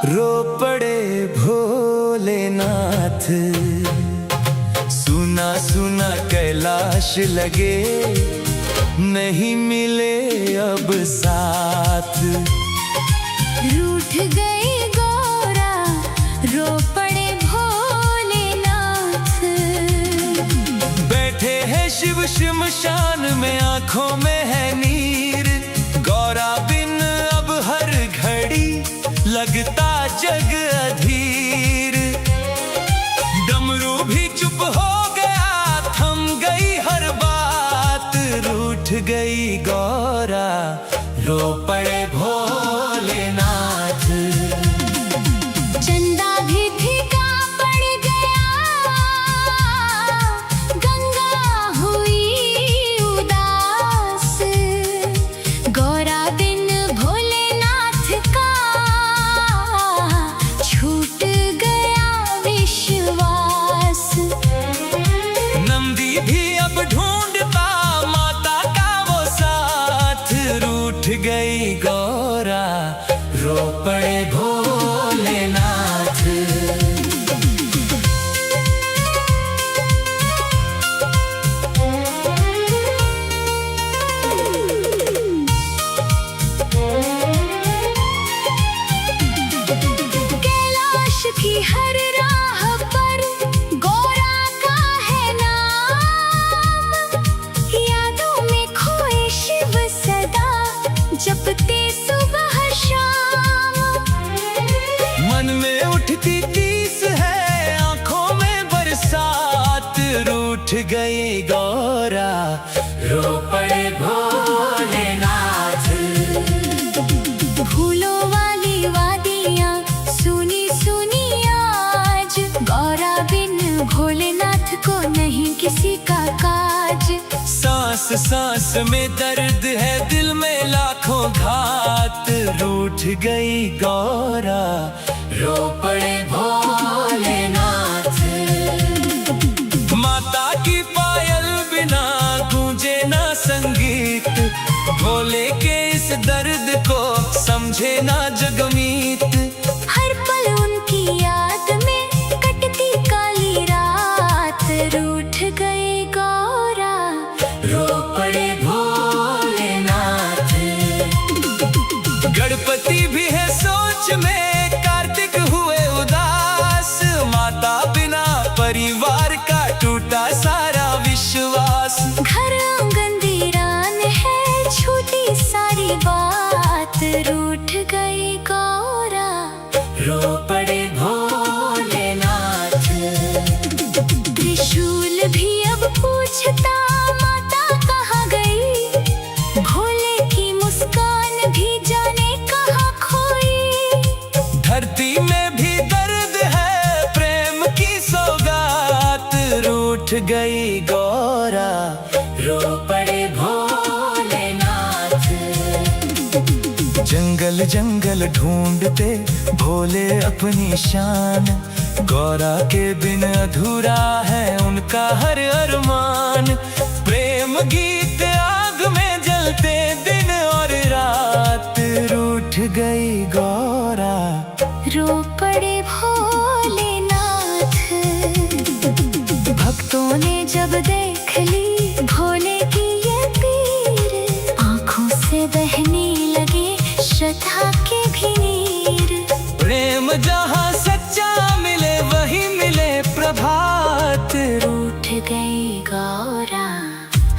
रो पड़े भोलेनाथ। सुना सुना कैलाश लगे, नहीं मिले अब साथ। रूठ गई गौरा, रो पड़े भोलेनाथ। बैठे हैं शिव श्मशान में, आंखों में है नीर। गौरा बिन अब हर घड़ी लगता जग अधीर। डमरू भी चुप हो गया, थम गई हर बात। रूठ गई गौरा, रो पड़े भोलेनाथ। चंदा भी फीका पड़ गया, गंगा हुई उदास। गौरा बिन भोलेनाथ का छूट गया विश्वास। नंदी भी अब ढूंढता माता का वो साथ। रूठ गई गौरा, रो पड़े भोलेनाथ। कैलाश की हर राह पर गौरा का है नाम। यादों में खोए शिव सदा, जपते सुबह शाम। मन में उठती तीस है, आंखों में बरसात। रूठ गई गौरा, रो पड़े भोलेनाथ। फूलों वाली वादियाँ सुनी सुनी आज। गौरा बिन भोलेनाथ को नहीं किसी का काज। सांस सांस में दर्द है, दिल में लाखों घात। रूठ गई गौरा, रो पड़े भोलेनाथ। माता की पायल बिना गूंजे ना संगीत। भोले के इस दर्द को समझे ना जगमीत। हर पल उनकी याद में कटती काली रात। रूठ गई गौरा, रो पड़े भोलेनाथ। गणपति भी है सोच में, कार्तिक हुए उदास। माता बिना परिवार का टूटा सारा विश्वास। घर आंगन वीरान है, छूटी सारी बात। रूठ गई गौरा, रो पड़े भोलेनाथ। त्रिशूल भी अब पूछता माता कहाँ गई। भोले की मुस्कान भी जाने कहाँ खोई। धरती में भी दर्द है, प्रेम की सौगात। रूठ गई गौरा, रो पड़े भोलेनाथ। जंगल जंगल ढूंढते भोले अपनी शान। गौरा के बिन अधूरा है उनका हर अरमान। प्रेम गीत आग में जलते दिन और रात। रूठ गई गौरा, रो पड़े भोलेनाथ। भक्तों ने जब देख ली भोले की ये पीर, आंखों से बहने लगे श्रद्धा के भी नीर। प्रेम जहाँ सच्चा मिले वही मिले प्रभात। रूठ गई गौरा,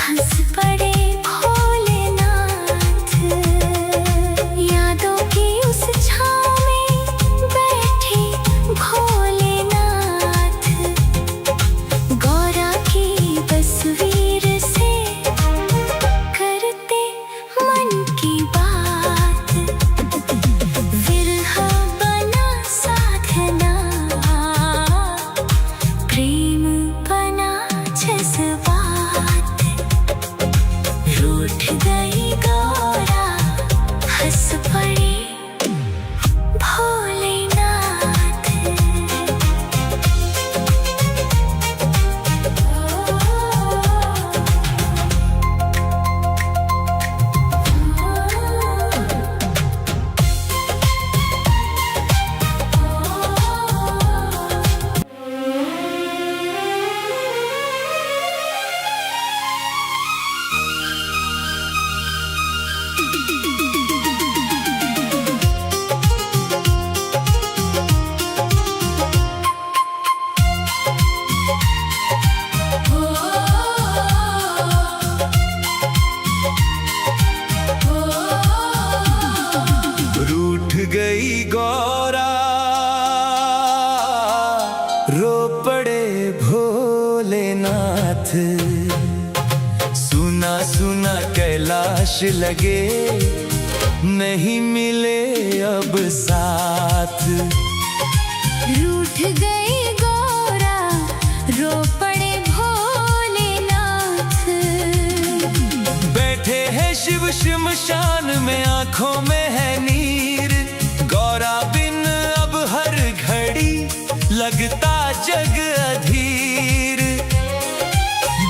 हंस पड़े भोलेनाथ। यादों की उस छाँव में बैठे भोलेनाथ। गौरा की बसवी लगे, नहीं मिले अब साथ। रूठ गई गौरा, रो पड़े भोलेनाथ। बैठे हैं शिव शमशान में, आंखों में है नीर। गौरा बिन अब हर घड़ी लगता जग अधीर।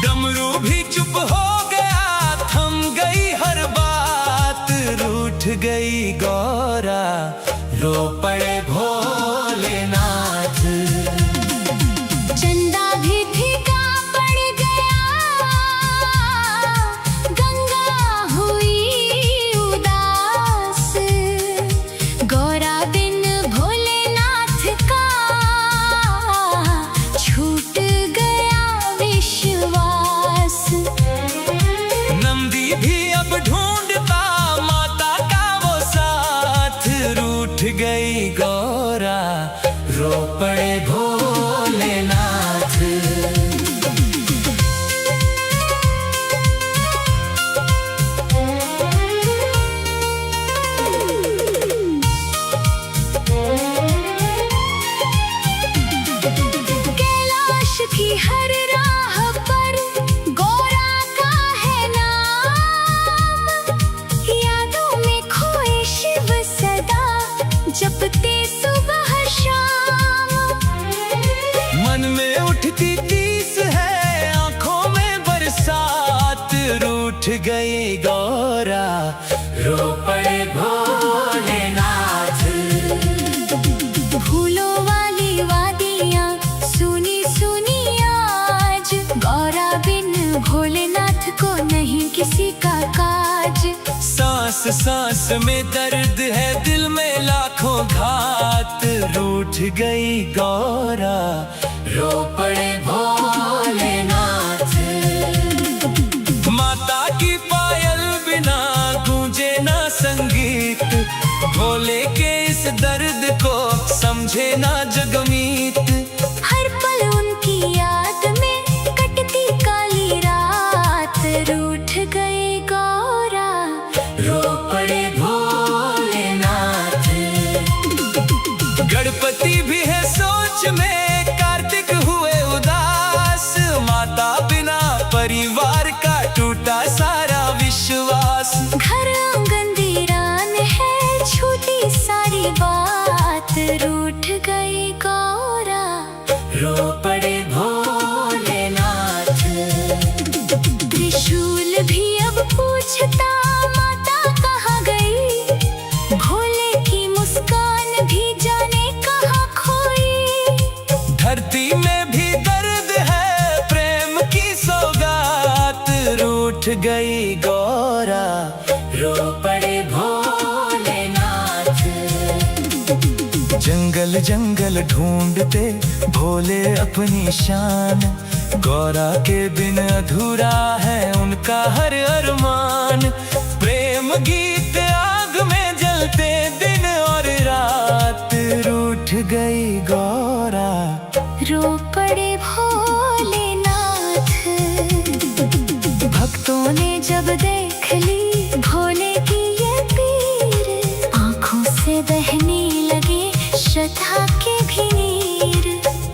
डमरू भी चुप हो गया, थम गई हर बात। रूठ गई गौरा, रो पड़े भोलेनाथ। चंदा भी फीका पड़ गया, गंगा हुई उदास। गौरा बिन भोलेनाथ का छूट गया विश्वास। नंदी भी अब ढूंढता माता का वो साथ। रूठ गई गौरा, रो पड़े भोलेनाथ। कैलाश की हर राह पर गौरा का है नाम। यादों में खोए शिव सदा, जपते सुबह शाम। मन में उठती तीस है, आंखों में बरसात। रूठ गई गौरा, रो पड़े भोलेनाथ। फूलों वाली वादियाँ सुनी सुनी आज। गौरा बिन भोलेनाथ को नहीं किसी का काज। सांस सांस में दर्द है, दिल में लाखों घात। रूठ गई गौरा, रो पड़े भोलेनाथ। माता की पायल बिना गूंजे ना संगीत। भोले के इस दर्द को समझे ना जगमीत। हर पल उनकी याद में कटती काली रात। रूठ गई गौरा, रो पड़े भोलेनाथ। गणपति भी है सोच में, कार्तिक हुए उदास। माता बिना परिवार का टूटा सारा विश्वास। घर आंगन वीरान है, छूटी सारी बात। रूठ गई गौरा, रो पड़े भोलेनाथ। त्रिशूल भी अब पूछता माता कहाँ गई। भोले की मुस्कान भी जाने कहाँ खोई। धरती में भी दर्द है, प्रेम की सौगात। रूठ गई गौरा, रो पड़े भोलेनाथ। जंगल जंगल ढूंढते भोले अपनी शान। गौरा के बिन अधूरा है उनका हर अरमान। प्रेम गीत आग में जलते दिन और रात। रूठ गई गौरा, रो पड़े भोलेनाथ। भक्तों ने जब देख ली भोले की ये पीर, आंखों से बहने लगे श्रद्धा के भी नीर।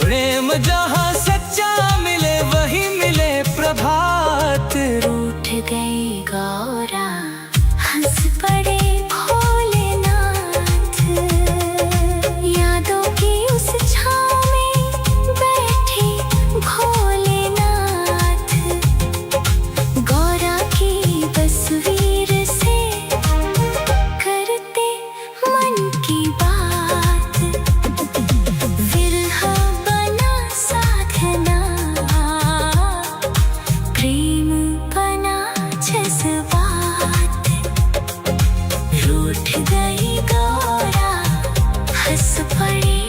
प्रेम जहाँ सच्चा मिले वही मिले प्रभात। रूठ गई गौरा, हंस पड़े भोलेनाथ। यादों की उस छाँव में बैठे भोलेनाथ। गौरा की तस्वीर से करते मन की बात। विरह बना साधना, प्रेम बना जज्बात। रूठ गई गौरा, हंस पड़े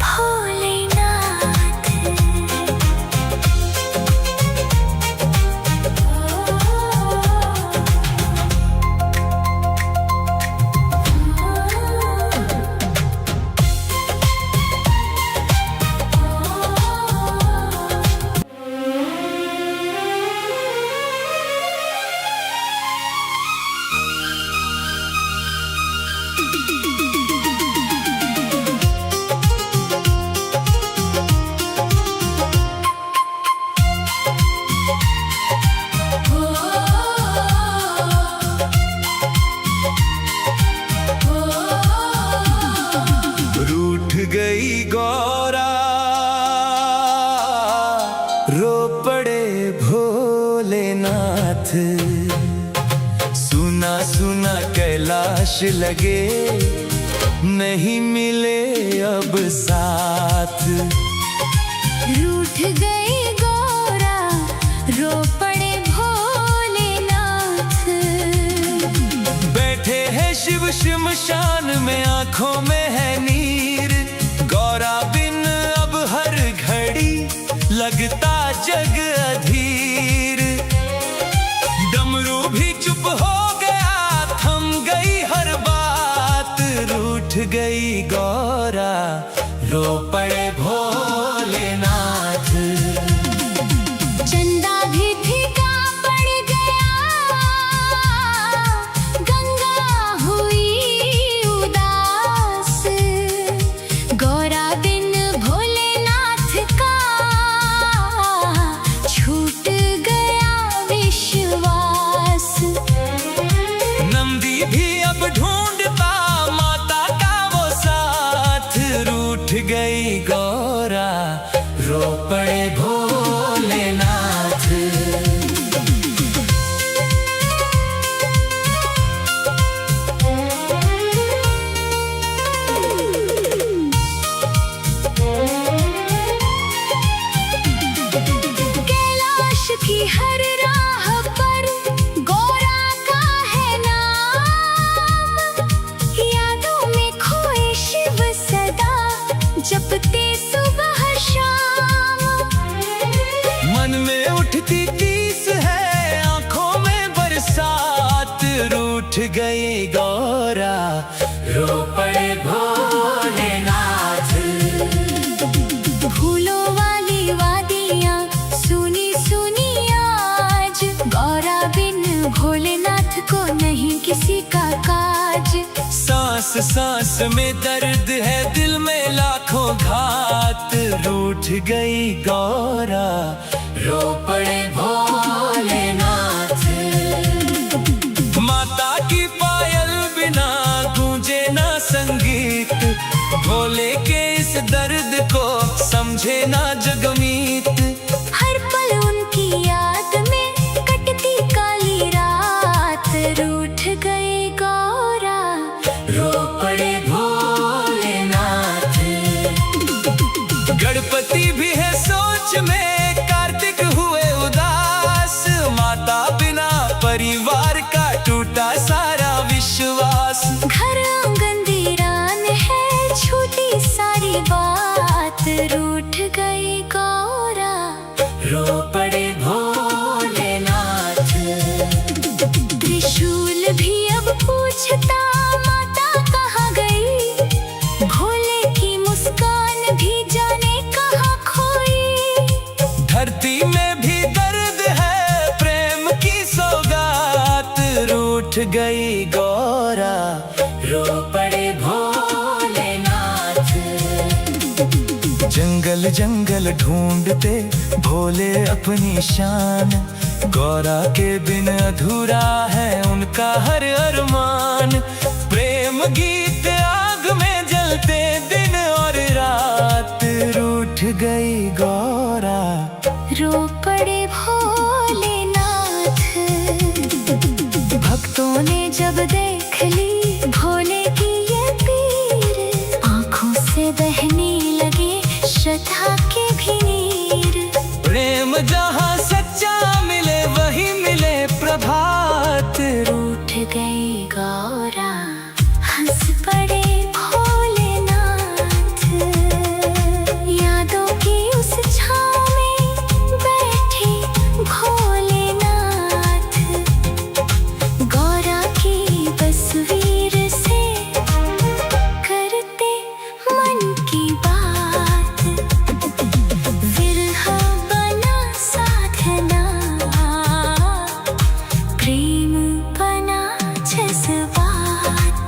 भोलेनाथ। तलाश लगे, नहीं मिले अब साथ। रूठ गई गौरा, रो पड़े भोलेनाथ। बैठे हैं शिव श्मशान में, आंखों में है नीर। गौरा बिन अब हर घड़ी लगता जग अधीर। डमरू भी चुप हो गया, थम गई हर बात। रूठ गई गौरा, रो पड़े भोलेनाथ। चंदा भी फीका पड़ गया, गंगा हुई उदास। गौरा बिन भोलेनाथ का छूट गया विश्वास। नंदी भी अब ढूंढता माता का वो साथ। रूठ गई गौरा, रो पड़े भोलेनाथ। कैलाश की हर राह पर गौरा का है नाम। यादों में खोए शिव सदा, जपते सुबह शाम। मन में उठती टीस है, आंखों में बरसात। रूठ गई गौरा, रो पड़े भोलेनाथ। फूलों वाली वादियाँ सुनी सुनी आज। गौरा बिन भोलेनाथ को नहीं किसी का काज। सांस सांस में दर्द है, दिल में लाखों घात। रूठ गई गौरा, रो पड़े भोलेनाथ। माता की पायल बिना गूंजे ना संगीत। भोले के इस दर्द को समझे ना जगमीत। हर पल उनकी याद में कटती काली रात। रूठ गई गौरा, रो पड़े भोलेनाथ। गणपति भी है सोच में, कार्तिक हुए उदास। माता बिना परिवार का टूटा सारा विश्वास। घर आंगन वीरान है, छूटी सारी बात। रूठ गई गौरा, रो पड़े भोलेनाथ। त्रिशूल भी अब पूछता माता कहाँ गई। भोले की मुस्कान भी जाने कहाँ खोई। धरती में भी दर्द है, प्रेम की सौगात। रूठ गई गौरा, रो पड़े भोलेनाथ। जंगल जंगल ढूंढते भोले अपनी शान। गौरा के बिन अधूरा है उनका हर अरमान। प्रेम गीत आग में जलते दिन और रात। रूठ गई गौरा, रो पड़े भोलेनाथ। भक्तों ने जब देख ली भोले की ये पीर, आंखों से बहने लगे श्रद्धा के भी नीर। प्रेम जहाँ सच्चा मिले वही मिले प्रभात। रूठ गई गौरा, हंस पड़े भोलेनाथ। यादों की उस छाँव में बैठे भोलेनाथ। गौरा की तस्वीर से करते मन की बात। विरह बना साधना, प्रेम बना जज्बात।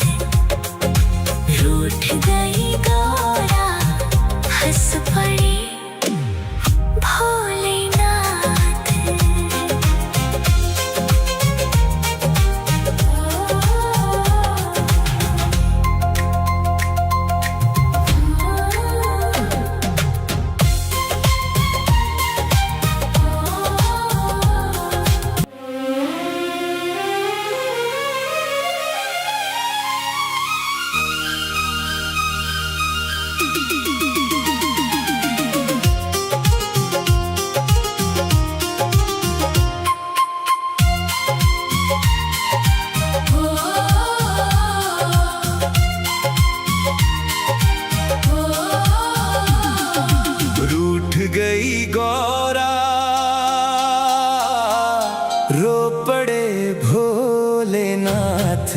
रूठ गई गौरा, हंस पड़े भोलेनाथ। रूठ गई गौरा, रो पड़े भोलेनाथ।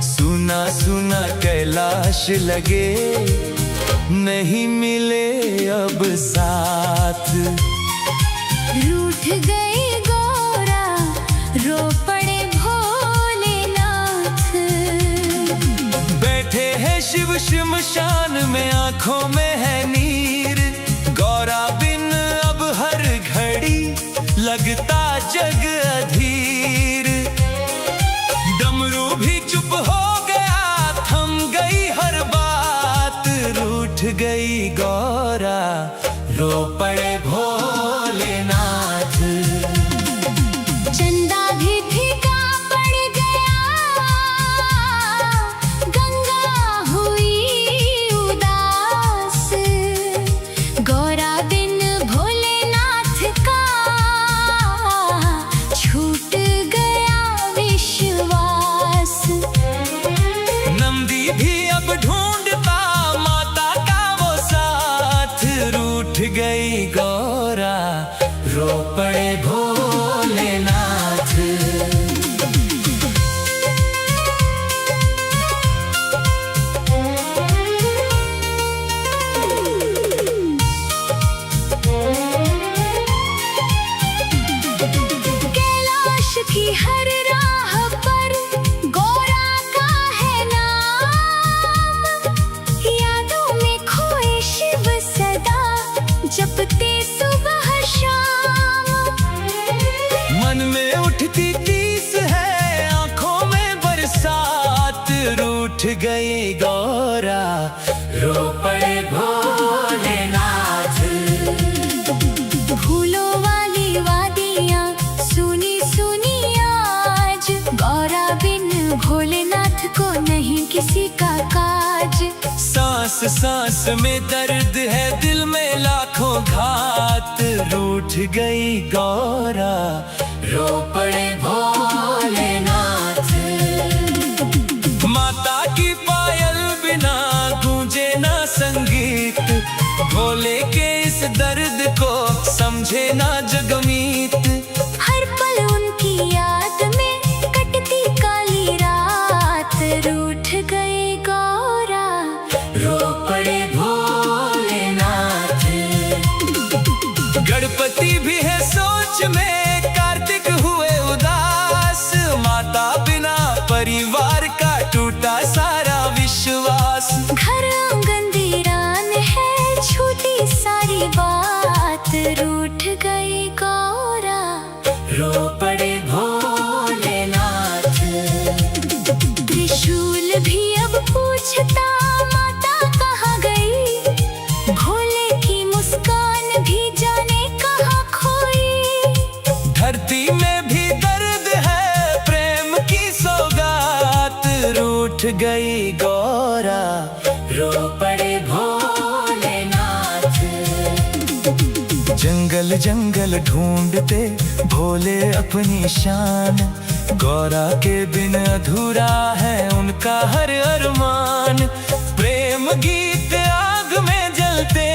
सुना सुना कैलाश लगे, नहीं मिले अब साथ। रूठ गई गौरा, रो पड़े भोलेनाथ। बैठे हैं शिव शमशान में, आंखों में है नीर। गौरा बिन अब हर घड़ी लगता जग अधीर। डमरू भी चुप हो गया, थम गई हर बात। रूठ गई गौरा, रो पड़े भोलेनाथ। चंदा भी फीका पड़ गया, गंगा हुई उदास। गौरा बिन भोलेनाथ का छूट गया विश्वास। नंदी भी अब ढूंढता माता का वो साथ। रूठ गई गौरा, रो पड़े भोलेनाथ। कैलाश की हर राह पर गौरा का है नाम। यादों में खोए शिव सदा, जपते सुबह शाम। मन में उठती तीस है, आंखों में बरसात। रूठ गई गौरा, रो पड़े भोलेनाथ। फूलों वाली वादियाँ सुनी सुनी आज। गौरा बिन भोलेनाथ को नहीं किसी का काज। सांस सांस में दर्द है, दिल में लाखों घात। रूठ गई गौरा, रो पड़े भोलेनाथ। माता की पायल बिना गूंजे ना संगीत। भोले के इस दर्द को समझे ना जगमीत। हर पल उनकी याद में कटती काली रात। रूठ गई गौरा, रो पड़े भोलेनाथ। गणपति भी है सोच में, कार्तिक हुए उदास। माता बिना परिवार का टूटा सारा विश्वास। घर आंगन वीरान है, छूटी सारी बात। रूठ गई गौरा, रो पड़े भोलेनाथ। त्रिशूल भी अब पूछता माता कहाँ गई। भोले की मुस्कान भी जाने कहाँ खोई। धरती में भी दर्द है, प्रेम की सौगात। रूठ गई गौरा, रो पड़े भोलेनाथ। जंगल जंगल ढूंढते भोले अपनी शान। गौरा के बिन अधूरा है उनका हर अरमान। प्रेम गीत आग में जलते